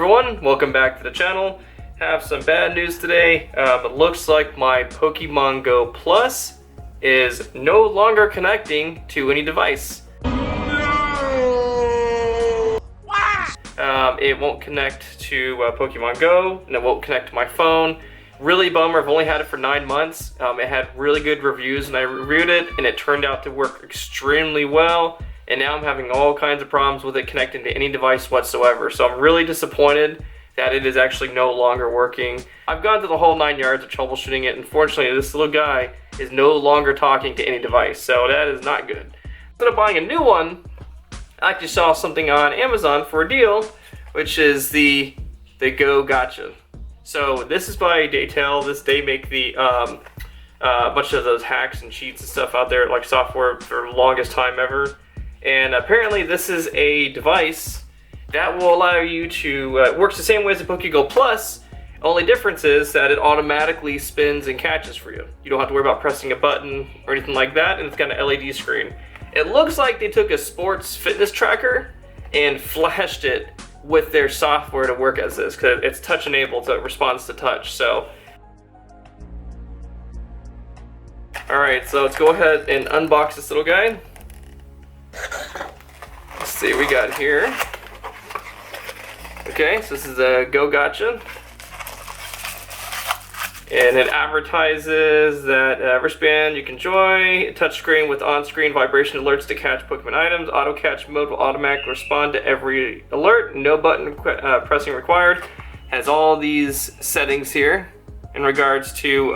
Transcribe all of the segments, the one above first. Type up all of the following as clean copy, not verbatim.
everyone, welcome back to the channel. Have some bad news today. It looks like my Pokemon Go Plus is no longer connecting to any device. It won't connect to Pokemon Go, and it won't connect to my phone. Really bummer. I've only had it for 9 months. It had really good reviews, and I reviewed it, and it turned out to work extremely well. And now I'm having all kinds of problems with it connecting to any device whatsoever. So I'm really disappointed that it is actually no longer working. I've gone through the whole 9 yards of troubleshooting it. Unfortunately, this little guy is no longer talking to any device, so that is not good. Instead of buying a new one, I actually saw something on Amazon for a deal, which is the Go-tcha. So this is by Datel. They make the bunch of those hacks and cheats and stuff out there, like software for the longest time ever. And apparently this is a device that will allow you to, works the same way as the Pokémon Go Plus, only difference is that it automatically spins and catches for you. You don't have to worry about pressing a button or anything like that, and it's got an LED screen. It looks like they took a sports fitness tracker and flashed it with their software to work as this, because it's touch enabled, so it responds to touch. So, alright, so let's go ahead and unbox this little guy. Let's see what we got here. Okay, so this is a Go-tcha. And it advertises that wristband you can enjoy, a touchscreen with on-screen vibration alerts to catch Pokemon items, auto-catch mode will automatically respond to every alert, no button pressing required. Has all these settings here in regards to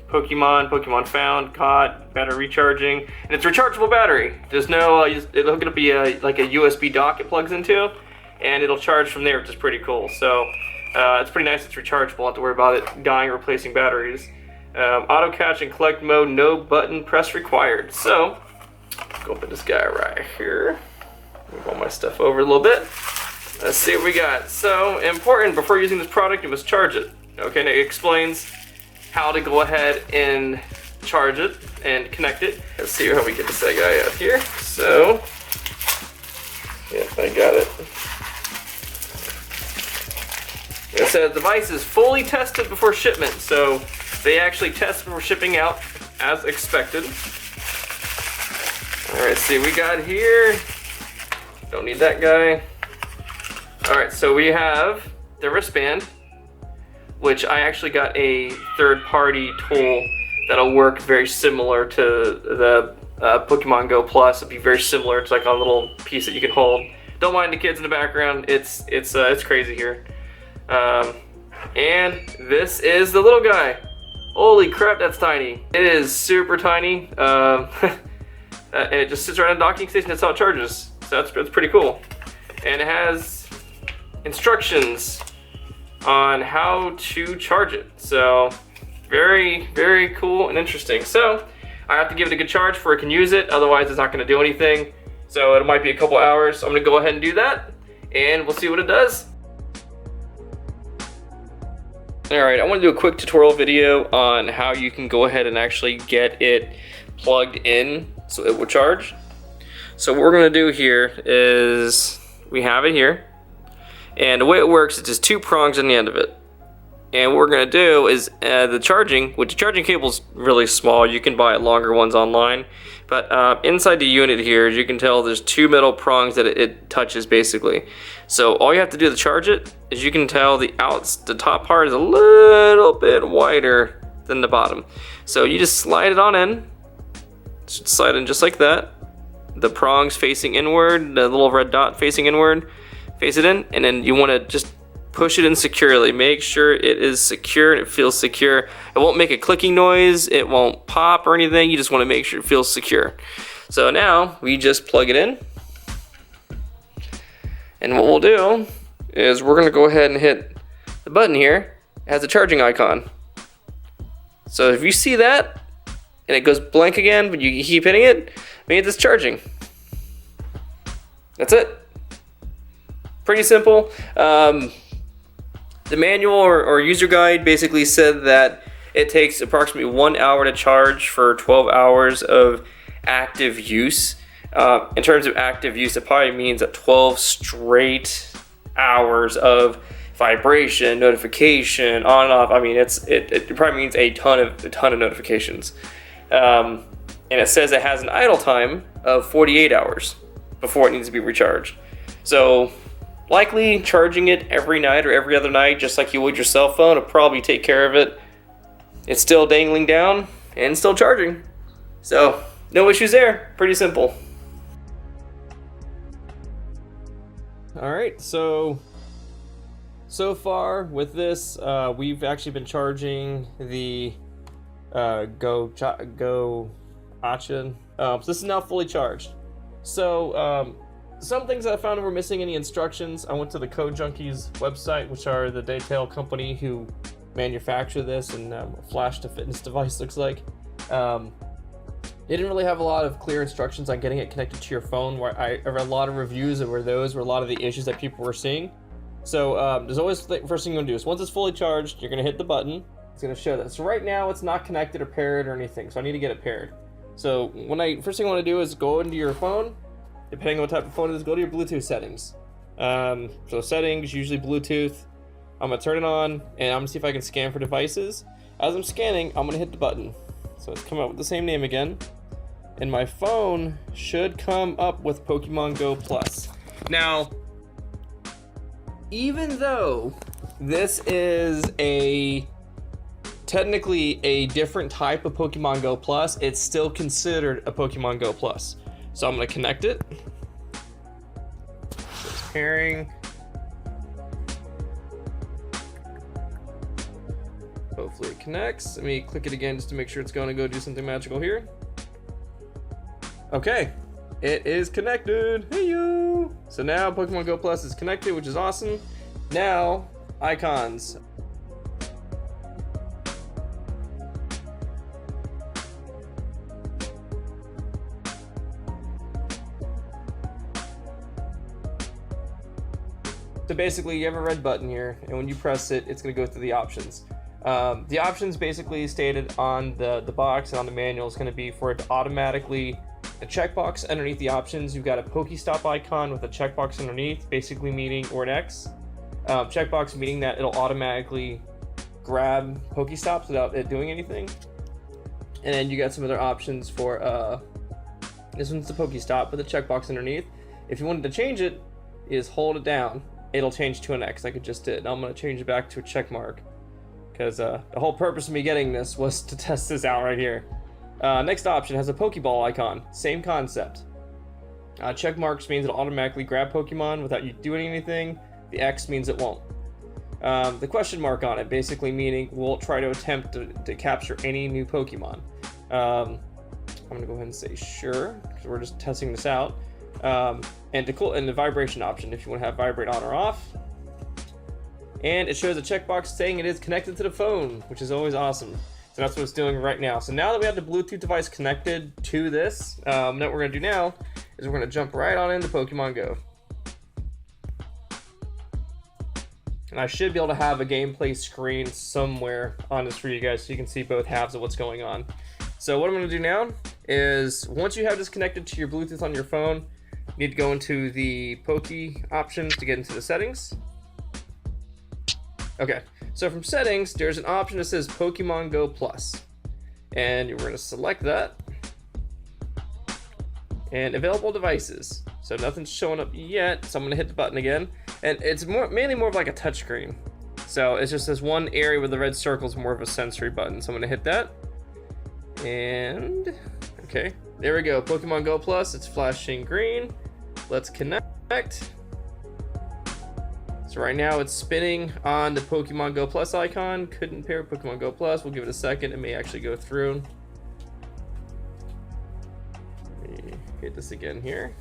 Pokemon found, caught, battery recharging, and it's rechargeable battery. There's no, it'll gonna be like a USB dock it plugs into, and it'll charge from there, which is pretty cool. So it's pretty nice. It's rechargeable. Don't have to worry about it dying or replacing batteries. Auto catch and collect mode, no button press required. So let's go open this guy right here. Move all my stuff over a little bit. Let's see what we got. So important, before using this product, you must charge it. Okay, and it explains how to go ahead and charge it and connect it. Let's see how we get this guy out here. So, yeah, I got it. It says the device is fully tested before shipment, so they actually test before shipping out as expected. All right, let's see what we got here. Don't need that guy. All right, so we have the wristband, which I actually got a third-party tool that'll work very similar to the Pokemon Go Plus. It'll be very similar. It's like a little piece that you can hold. Don't mind the kids in the background. It's crazy here. And this is the little guy. Holy crap, that's tiny. It is super tiny. And it just sits right on the docking station. That's how it charges. So that's pretty cool. And it has instructions on how to charge it. So very, very cool and interesting. So I have to give it a good charge before I can use it. Otherwise, it's not going to do anything. So it might be a couple hours. So I'm going to go ahead and do that, and we'll see what it does. Alright, I want to do a quick tutorial video on how you can go ahead and actually get it plugged in so it will charge. So what we're going to do here is we have it here, and the way it works is just 2 prongs on the end of it. And what we're going to do is the charging cable is really small. You can buy longer ones online, but inside the unit here, as you can tell, there's 2 metal prongs that it touches basically. So all you have to do to charge it, as you can tell, the top part is a little bit wider than the bottom. So you just slide it on in. Slide in just like that. The prongs facing inward, the little red dot facing inward, face it in, and then you want to just push it in securely. Make sure it is secure and it feels secure. It won't make a clicking noise, it won't pop or anything. You just want to make sure it feels secure. So now we just plug it in, and what we'll do is we're going to go ahead and hit the button here. It has a charging icon. So if you see that and it goes blank again but you keep hitting it, it means it's charging. That's it. Pretty simple. The manual or user guide basically said that it takes approximately 1 hour to charge for 12 hours of active use. In terms of active use, it probably means that 12 straight hours of vibration, notification, on and off. I mean, it probably means a ton of notifications. And it says it has an idle time of 48 hours before it needs to be recharged. So likely charging it every night or every other night, just like you would your cell phone, will probably take care of it. It's still dangling down and still charging. So no issues there, pretty simple. All right, so far with this, we've actually been charging the Go-tcha. So this is now fully charged. So some things I found were missing any instructions. I went to the Code Junkies website, which are the Datel company who manufacture this and flash to fitness device looks like. They didn't really have a lot of clear instructions on getting it connected to your phone. Where I read a lot of reviews where those were a lot of the issues that people were seeing. So there's always the first thing you're gonna do is once it's fully charged, you're gonna hit the button. It's gonna show that. So right now it's not connected or paired or anything. So I need to get it paired. So first thing I want to do is go into your phone. Depending on what type of phone it is, go to your Bluetooth settings. So settings, usually Bluetooth. I'm gonna turn it on and I'm gonna see if I can scan for devices. As I'm scanning, I'm gonna hit the button. So it's coming up with the same name again. And my phone should come up with Pokemon Go Plus. Now, even though this is technically a different type of Pokemon Go Plus, it's still considered a Pokemon Go Plus. So I'm gonna connect it. It's pairing. Hopefully it connects. Let me click it again just to make sure it's gonna go do something magical here. Okay, it is connected. Hey you! So now Pokemon Go Plus is connected, which is awesome. Now, icons. So basically you have a red button here, and when you press it, it's gonna go through the options. The options basically stated on the box and on the manual is gonna be for it to automatically a checkbox underneath the options. You've got a PokéStop icon with a checkbox underneath, basically meaning, or an X. Checkbox meaning that it'll automatically grab PokéStops without it doing anything. And then you got some other options for, this one's the PokéStop with a checkbox underneath. If you wanted to change it, is hold it down. It'll change to an X like it just did. Now I'm gonna change it back to a check mark because the whole purpose of me getting this was to test this out right here. Next option has a Pokeball icon, same concept. Check marks means it'll automatically grab Pokemon without you doing anything. The X means it won't. The question mark on it basically meaning we'll try to attempt to capture any new Pokemon. I'm gonna go ahead and say sure because we're just testing this out. And the vibration option if you want to have vibrate on or off. And it shows a checkbox saying it is connected to the phone, which is always awesome. So that's what it's doing right now. So now that we have the Bluetooth device connected to this, what we're gonna do now is we're gonna jump right on into Pokemon Go. And I should be able to have a gameplay screen somewhere on this for you guys so you can see both halves of what's going on. So what I'm gonna do now is once you have this connected to your Bluetooth on your phone, you need to go into the Poke options to get into the settings. Okay, so from settings, there's an option that says Pokemon Go Plus. And we're gonna select that. And available devices. So nothing's showing up yet, so I'm gonna hit the button again. And it's mainly more of like a touchscreen. So it's just this one area where the red circle is more of a sensory button. So I'm gonna hit that. And, okay, there we go, Pokemon Go Plus, it's flashing green. Let's connect. So right now it's spinning on the Pokemon Go Plus icon. Couldn't pair Pokemon Go Plus. We'll give it a second. It may actually go through. Let me hit this again here.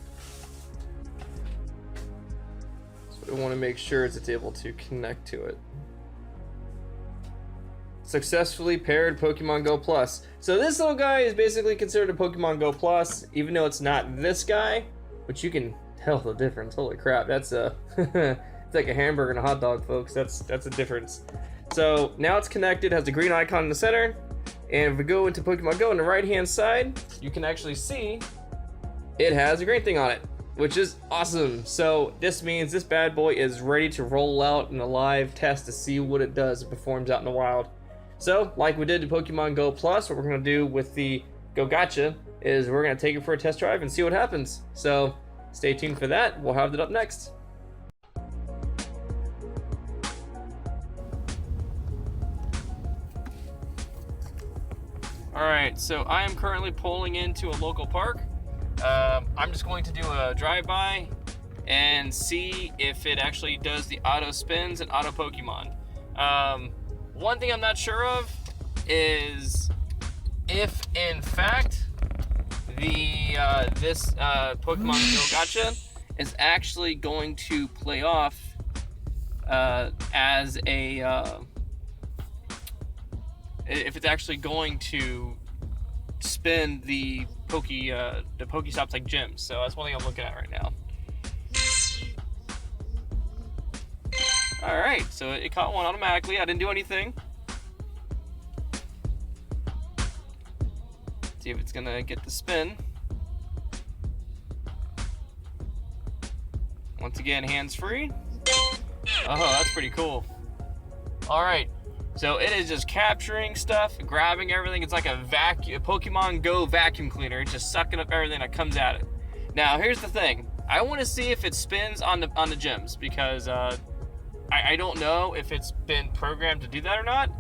So what I want to make sure is it's able to connect to it. Successfully paired Pokemon Go Plus. So this little guy is basically considered a Pokemon Go Plus, even though it's not this guy, which you can tell the difference. Holy crap, that's a it's like a hamburger and a hot dog, folks. That's a difference. So now it's connected, has the green icon in the center, and if we go into Pokemon Go on the right hand side, you can actually see it has a green thing on it. which is awesome. So this means this bad boy is ready to roll out in a live test to see what it does. It performs out in the wild. So like we did in Pokemon Go Plus, what we're gonna do with the Go-tcha is we're gonna take it for a test drive and see what happens. So stay tuned for that. We'll have it up next. Alright, so I am currently pulling into a local park. I'm just going to do a drive-by and see if it actually does the auto spins and auto Pokemon. One thing I'm not sure of is if, in fact, this Pokemon Go-tcha is actually going to play off as a if it's actually going to spin the PokéStops like gyms. So that's one thing I'm looking at right now. All right, so it caught one automatically. I didn't do anything. See if it's gonna get the spin. Once again, hands free. Oh, that's pretty cool. All right. So it is just capturing stuff, grabbing everything. It's like a Pokemon Go vacuum cleaner. It's just sucking up everything that comes at it. Now, here's the thing. I want to see if it spins on the gyms because I don't know if it's been programmed to do that or not.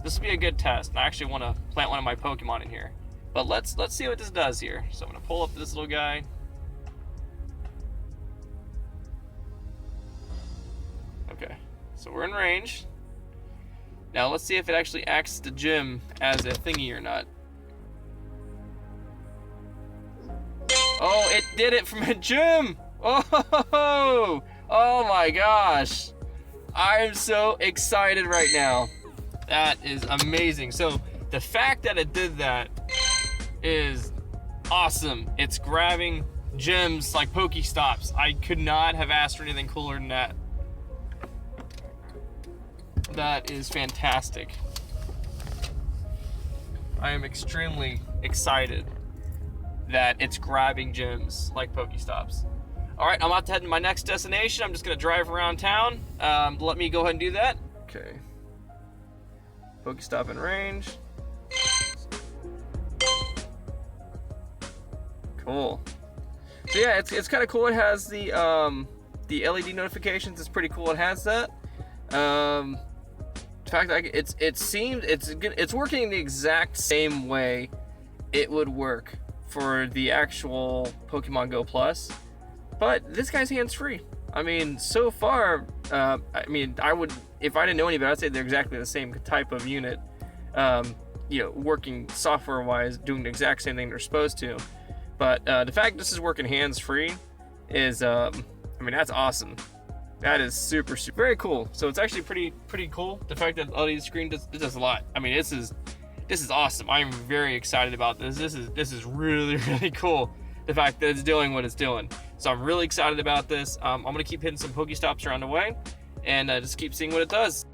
This will be a good test. I actually want to plant one of my Pokemon in here. But let's see what this does here. So I'm going to pull up this little guy. Okay, so we're in range. Now let's see if it actually acts the gym as a thingy or not. Oh, it did it from a gym! Oh my gosh. I'm so excited right now. That is amazing. So the fact that it did that is awesome. It's grabbing gyms like PokéStops. I could not have asked for anything cooler than that. That is fantastic. I am extremely excited that it's grabbing gyms like PokéStops. All right, I'm about to head to my next destination. I'm just gonna drive around town. Let me go ahead and do that. Okay. PokéStop in range. Cool. So yeah, it's kind of cool. It has the LED notifications. It's pretty cool. It has that. In fact, it's working the exact same way it would work for the actual Pokemon Go Plus, but this guy's hands-free. I mean, so far, I mean, if I didn't know any better, I'd say they're exactly the same type of unit. You know, working software-wise, doing the exact same thing they're supposed to. But the fact this is working hands-free is, I mean, that's awesome. That is super very cool. So it's actually pretty cool. The fact that LED screen does a lot. I mean, this is awesome. I'm very excited about this. This is really cool. The fact that it's doing what it's doing. So I'm really excited about this. I'm gonna keep hitting some Pokestops around the way, and just keep seeing what it does.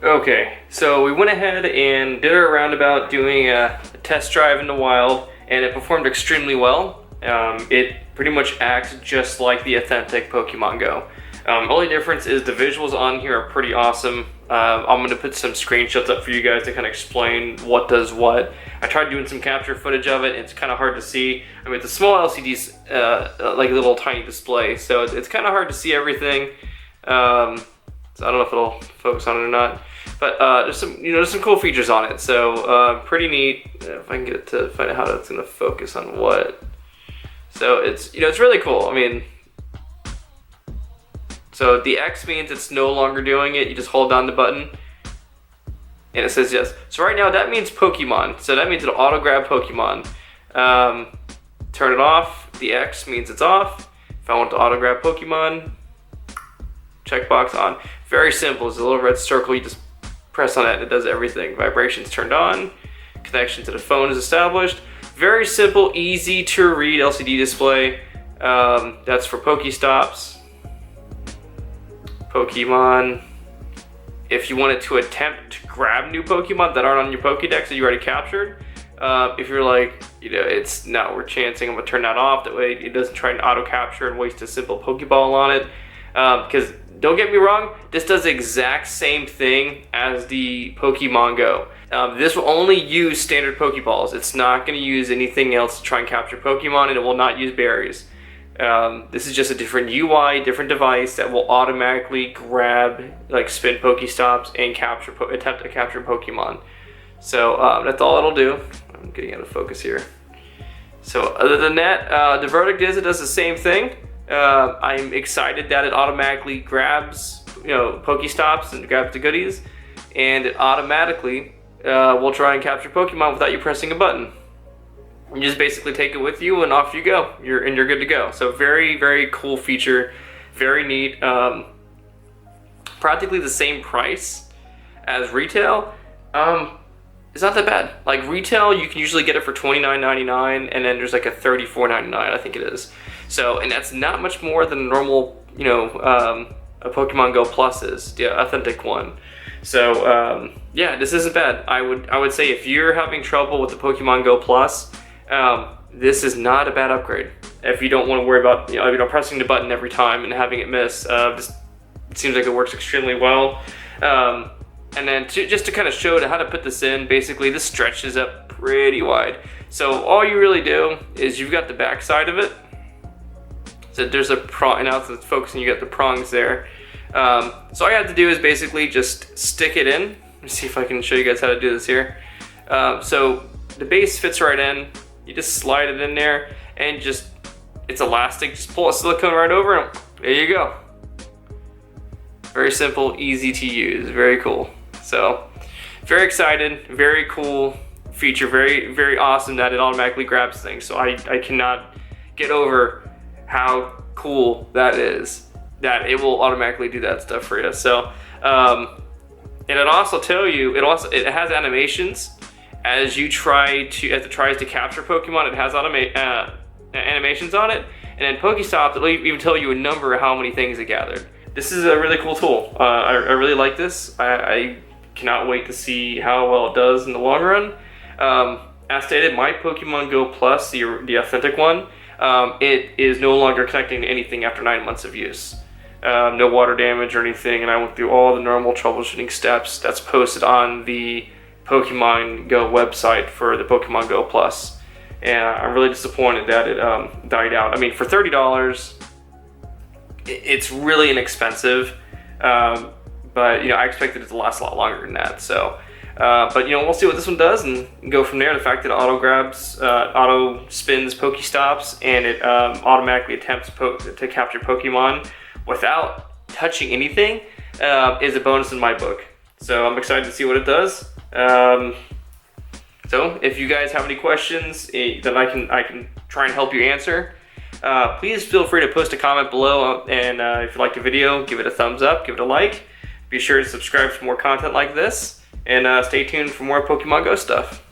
Okay, so we went ahead and did our roundabout doing a test drive in the wild, and it performed extremely well. It pretty much acts just like the authentic Pokemon Go. Only difference is the visuals on here are pretty awesome. I'm going to put some screenshots up for you guys to kind of explain what does what. I tried doing some capture footage of it. It's kind of hard to see. I mean, it's a small LCD, like a little tiny display, so it's kind of hard to see everything. So I don't know if it'll focus on it or not. But there's some cool features on it, so pretty neat. If I can get it to find out how it's going to focus on what. So it's really cool. I mean, so the X means it's no longer doing it. You just hold down the button, and it says yes. So right now that means Pokemon. So that means it'll auto grab Pokemon. Turn it off. The X means it's off. If I want to auto grab Pokemon, checkbox on. Very simple. It's a little red circle. You just press on it and it does everything. Vibrations turned on. Connection to the phone is established. Very simple, easy to read LCD display. That's for PokéStops. Pokemon. If you wanted to attempt to grab new Pokemon that aren't on your Pokédex that you already captured, if you're like, it's not worth chancing, I'm gonna turn that off. That way it doesn't try and auto capture and waste a simple Pokeball on it. Because don't get me wrong, this does the exact same thing as the Pokémon Go. This will only use standard Pokeballs. It's not going to use anything else to try and capture Pokemon, and it will not use berries. This is just a different UI, different device that will automatically grab, like spin Pokestops and attempt to capture Pokemon. So that's all it'll do. I'm getting out of focus here. So other than that, the verdict is it does the same thing. I'm excited that it automatically grabs, Pokestops and grabs the goodies, and it automatically will try and capture Pokemon without you pressing a button. You just basically take it with you and off you go. You're good to go. So very, very cool feature, very neat. Practically the same price as retail. It's not that bad. Like retail, you can usually get it for $29.99, and then there's like a $34.99, I think it is. So, and that's not much more than a normal, a Pokemon Go Plus is, the authentic one. So, yeah, this isn't bad. I would say if you're having trouble with the Pokemon Go Plus, this is not a bad upgrade. If you don't want to worry about, pressing the button every time and having it miss, it seems like it works extremely well. And then just to kind of show how to put this in, basically this stretches up pretty wide. So all you really do is you've got the back side of it. So there's a prong, and now it's focusing, you got the prongs there. So all you have to do is basically just stick it in. Let me see if I can show you guys how to do this here. So the base fits right in. You just slide it in there and it's elastic. Just pull a silicone right over and there you go. Very simple, easy to use, very cool. So very excited, very cool feature, very, very awesome that it automatically grabs things. So I cannot get over how cool that is, that it will automatically do that stuff for you. So, and it also tell you, it has animations as it tries to capture Pokemon. It has animations on it, and then Pokestops, it'll even tell you a number of how many things it gathered. This is a really cool tool. I really like this. I cannot wait to see how well it does in the long run. As stated, my Pokemon Go Plus, the authentic one, it is no longer connecting to anything after 9 months of use. No water damage or anything, and I went through all the normal troubleshooting steps that's posted on the Pokemon Go website for the Pokemon Go Plus. And I'm really disappointed that it died out. I mean, for $30, it's really inexpensive, but I expected it to last a lot longer than that. So, but we'll see what this one does and go from there. The fact that it auto spins Pokestops, and it automatically attempts to capture Pokemon without touching anything is a bonus in my book. So I'm excited to see what it does. So if you guys have any questions that I can try and help you answer, please feel free to post a comment below, and if you liked the video, give it a thumbs up, give it a like. Be sure to subscribe for more content like this, and stay tuned for more Pokemon Go stuff.